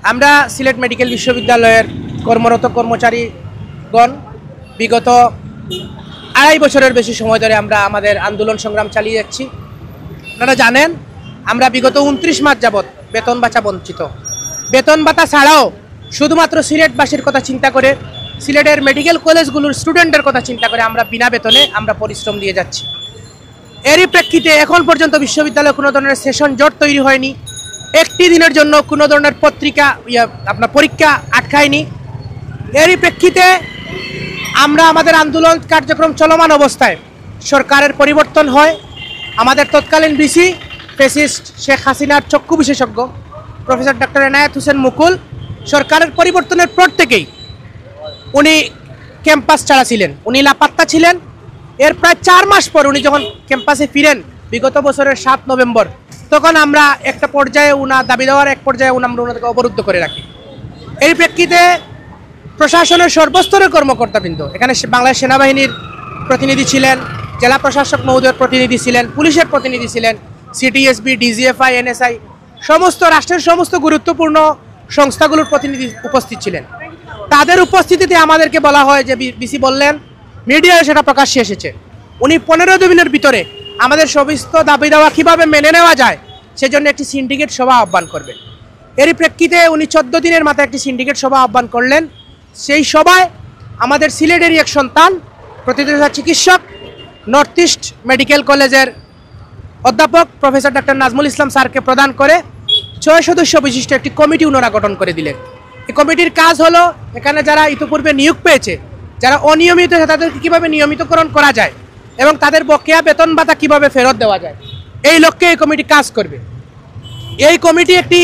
আমরা সিলেট মেডিকেল বিশ্ববিদ্যালয়ের কর্মরত কর্মচারীগণ বিগত 2.5 বছরের বেশি সময় ধরে আমরা আমাদের আন্দোলন সংগ্রাম চালিয়ে যাচ্ছি। আপনারা জানেন আমরা বিগত 29 মাস যাবৎ বেতন ভাতা বঞ্চিত। বেতন ভাতা ছাড়াও শুধুমাত্র সিলেটবাসীর কথা চিন্তা করে, সিলেটের মেডিকেল কলেজগুলোর স্টুডেন্টের কথা চিন্তা করে আমরা বিনা বেতনে আমরা পরিশ্রম দিয়ে যাচ্ছি। এরই প্রেক্ষিতে এখন পর্যন্ত বিশ্ববিদ্যালয়ে কোনো ধরনের সেশন জট তৈরি হয়নি। একটি দিনের জন্য কোনো ধরনের পরীক্ষা আটকায়নি। এরই প্রেক্ষিতে আমরা আমাদের আন্দোলন কার্যক্রম চলমান অবস্থায় সরকারের পরিবর্তন হয়। আমাদের তৎকালীন ভিসি ফ্যাসিস্ট শেখ হাসিনার চক্ষু বিশেষজ্ঞ প্রফেসর ডক্টর এনায়েত হোসেন মুকুল সরকারের পরিবর্তনের পর থেকেই উনি ক্যাম্পাস ছাড়া ছিলেন, উনি লাপাত্তা ছিলেন। এর প্রায় 4 মাস পর উনি যখন ক্যাম্পাসে ফিরেন বিগত বছরের 7 নভেম্বর, তখন আমরা একটা পর্যায়ে দাবি দেওয়ার এক পর্যায়ে আমরা ওনাদেরকে অবরুদ্ধ করে রাখি। এই প্রেক্ষিতে প্রশাসনের সর্বস্তরের কর্মকর্তাবৃন্দ, এখানে বাংলাদেশ সেনাবাহিনীর প্রতিনিধি ছিলেন, জেলা প্রশাসক মহোদয়ের প্রতিনিধি ছিলেন, পুলিশের প্রতিনিধি ছিলেন, সিটিএসবি, ডিজিএফআই, এনএসআই, সমস্ত রাষ্ট্রের সমস্ত গুরুত্বপূর্ণ সংস্থাগুলোর প্রতিনিধি উপস্থিত ছিলেন। তাদের উপস্থিতিতে আমাদেরকে বলা হয় যে বিসি বললেন, মিডিয়ায় সেটা প্রকাশ্যে এসেছে, উনি 15 দিনের ভিতরে আমাদের সমস্ত দাবি দেওয়া কীভাবে মেনে নেওয়া যায় সেজন্য একটি সিন্ডিকেট সভা আহ্বান করবেন। এরই প্রেক্ষিতে উনি 14 দিনের মাথায় একটি সিন্ডিকেট সভা আহ্বান করলেন। সেই সভায় আমাদের সিলেটেরই এক সন্তান, প্রতিষ্ঠাতা চিকিৎসক, নর্থ ইস্ট মেডিকেল কলেজের অধ্যাপক প্রফেসর ডক্টর নাজমুল ইসলাম স্যারকে প্রদান করে 6 সদস্য বিশিষ্ট একটি কমিটি ওনারা গঠন করে দিলেন। এই কমিটির কাজ হলো এখানে যারা ইতিপূর্বে নিয়োগ পেয়েছে, যারা অনিয়মিত তাদেরকে কীভাবে নিয়মিতকরণ করা যায় এবং তাদের বকেয়া বেতন ভাতা কীভাবে ফেরত দেওয়া যায়, এই লক্ষ্যে এই কমিটি কাজ করবে। এই কমিটি একটি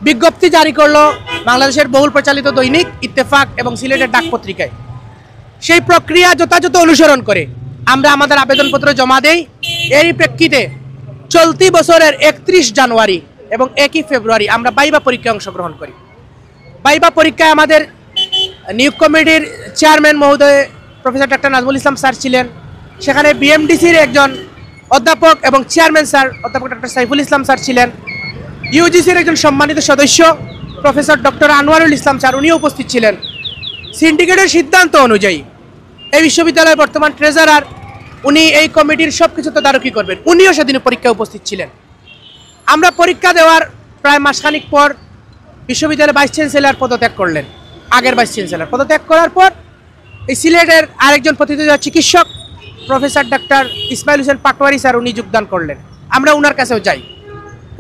বিজ্ঞপ্তি জারি করলো বাংলাদেশের বহুল প্রচালিত দৈনিক ইত্তেফাক এবং সিলেটের ডাক পত্রিকায়। সেই প্রক্রিয়া যথাযথ অনুসরণ করে আমরা আমাদের আবেদনপত্র জমা দেই। এরই প্রেক্ষিতে চলতি বছরের 31 জানুয়ারি এবং 1 ফেব্রুয়ারি আমরা ভাইভা পরীক্ষায় অংশগ্রহণ করি। ভাইভা পরীক্ষায় আমাদের নিয়োগ কমিটির চেয়ারম্যান মহোদয় professor doctor Nazmul Islam sir ছিলেন, সেখানে বিএমডিসির একজন অধ্যাপক এবং চেয়ারম্যান স্যার অধ্যাপক ডক্টর সাইফুল ইসলাম স্যার ছিলেন, ইউজিসির একজন সম্মানিত সদস্য professor doctor Anwarul Islam sir উনিও উপস্থিত ছিলেন। সিন্ডিকেটের সিদ্ধান্ত অনুযায়ী এই বিশ্ববিদ্যালয়ের বর্তমান ট্রেজারার উনি এই কমিটির সব কিছু তদারকি করবেন, উনিও সেদিন পরীক্ষায় উপস্থিত ছিলেন। আমরা পরীক্ষা দেওয়ার প্রায় মাসখানিক পর বিশ্ববিদ্যালয়ের ভাইস চ্যান্সেলর পদত্যাগ করলেন। আগের ভাইস চ্যান্সেলর পদত্যাগ করার পর এই সিলেটের আরেকজন প্রতিষ্ঠাতা চিকিৎসক professor doctor Ismail Hossain Patwari sir উনি যোগদান করলেন। আমরা ওনার কাছেও যাই,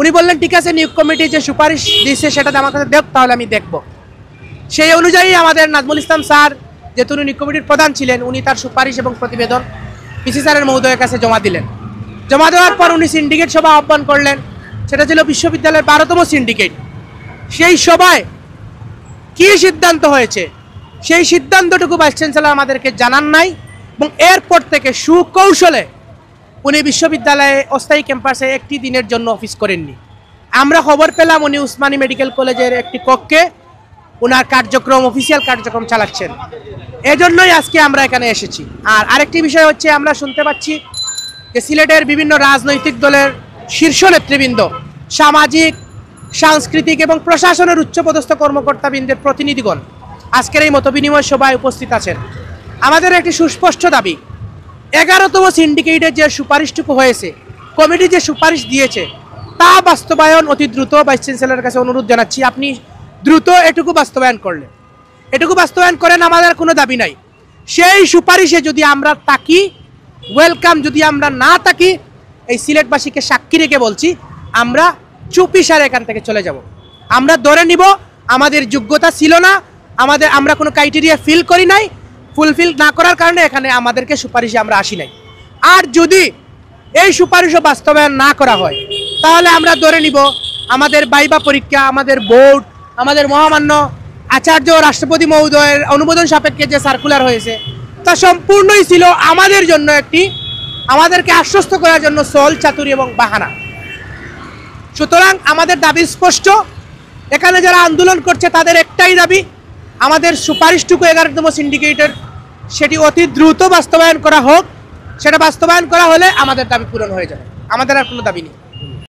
উনি বললেন ঠিক আছে, নিয়োগ কমিটি যে সুপারিশ দিচ্ছে সেটা আমার কাছে দেখ, তাহলে আমি দেখব। সেই অনুযায়ী আমাদের নাজমুল ইসলাম স্যার যেহেতু উনি নিয়োগ কমিটির প্রধান ছিলেন, উনি তার সুপারিশ এবং প্রতিবেদন পিসি স্যারের মহোদয়ের কাছে জমা দিলেন। জমা দেওয়ার পর উনি সিন্ডিকেট সভা আহ্বান করলেন, সেটা ছিল বিশ্ববিদ্যালয়ের 12তম সিন্ডিকেট। সেই সভায় কী সিদ্ধান্ত হয়েছে সেই সিদ্ধান্তটুকু ভাইস চ্যান্সেলর আমাদেরকে জানান নাই এবং এরপর থেকে সুকৌশলে উনি বিশ্ববিদ্যালয়ে অস্থায়ী ক্যাম্পাসে একটি দিনের জন্য অফিস করেননি। আমরা খবর পেলাম উনি উসমানী মেডিকেল কলেজের একটি কক্ষে ওনার কার্যক্রম, অফিসিয়াল কার্যক্রম চালাচ্ছেন। এজন্যই আজকে আমরা এখানে এসেছি। আর আরেকটি বিষয় হচ্ছে, আমরা শুনতে পাচ্ছি যে সিলেটের বিভিন্ন রাজনৈতিক দলের শীর্ষ নেতৃবৃন্দ, সামাজিক, সাংস্কৃতিক এবং প্রশাসনের উচ্চপদস্থ কর্মকর্তাবৃন্দের প্রতিনিধিগণ আজকের এই মতবিনিময় সভায় উপস্থিত আছেন। আমাদের একটি সুস্পষ্ট দাবি, 11তম সিন্ডিকেটের যে সুপারিশটুকু হয়েছে, কমিটি যে সুপারিশ দিয়েছে তা বাস্তবায়ন অতি দ্রুত ভাইস চ্যান্সেলরের কাছে অনুরোধ জানাচ্ছি, আপনি দ্রুত এটুকু বাস্তবায়ন করলেন, এটুকু বাস্তবায়ন করেন, আমাদের কোনো দাবি নাই। সেই সুপারিশে যদি আমরা তাকি ওয়েলকাম, যদি আমরা না তাকি এই সিলেটবাসীকে সাক্ষী রেখে বলছি আমরা চুপিসারে এখান থেকে চলে যাব। আমরা ধরে নিব আমাদের যোগ্যতা ছিল না, আমরা কোনো ক্রাইটেরিয়া ফিল করি নাই, ফুলফিল না করার কারণে এখানে আমাদেরকে সুপারিশে আমরা আসি নাই। আর যদি এই সুপারিশও বাস্তবায়ন না করা হয় তাহলে আমরা ধরে নিব আমাদের ভাইভা পরীক্ষা, আমাদের বোর্ড, আমাদের মহামান্য আচার্য রাষ্ট্রপতি মহোদয়ের অনুমোদন সাপেক্ষে যে সার্কুলার হয়েছে তা সম্পূর্ণই ছিল আমাদের জন্য আমাদেরকে আশ্বস্ত করার জন্য ছল চাতুরি এবং বাহানা। সুতরাং আমাদের দাবি স্পষ্ট, এখানে যারা আন্দোলন করছে তাদের একটাই দাবি, আমাদের সুপারিশটুকু 11তম সিন্ডিকেটের সেটি অতি দ্রুত বাস্তবায়ন করা হোক সেটা বাস্তবায়ন করা হলে আমাদের দাবি পূরণ হয়ে যাবে, আমাদের আর কোনো দাবি নেই।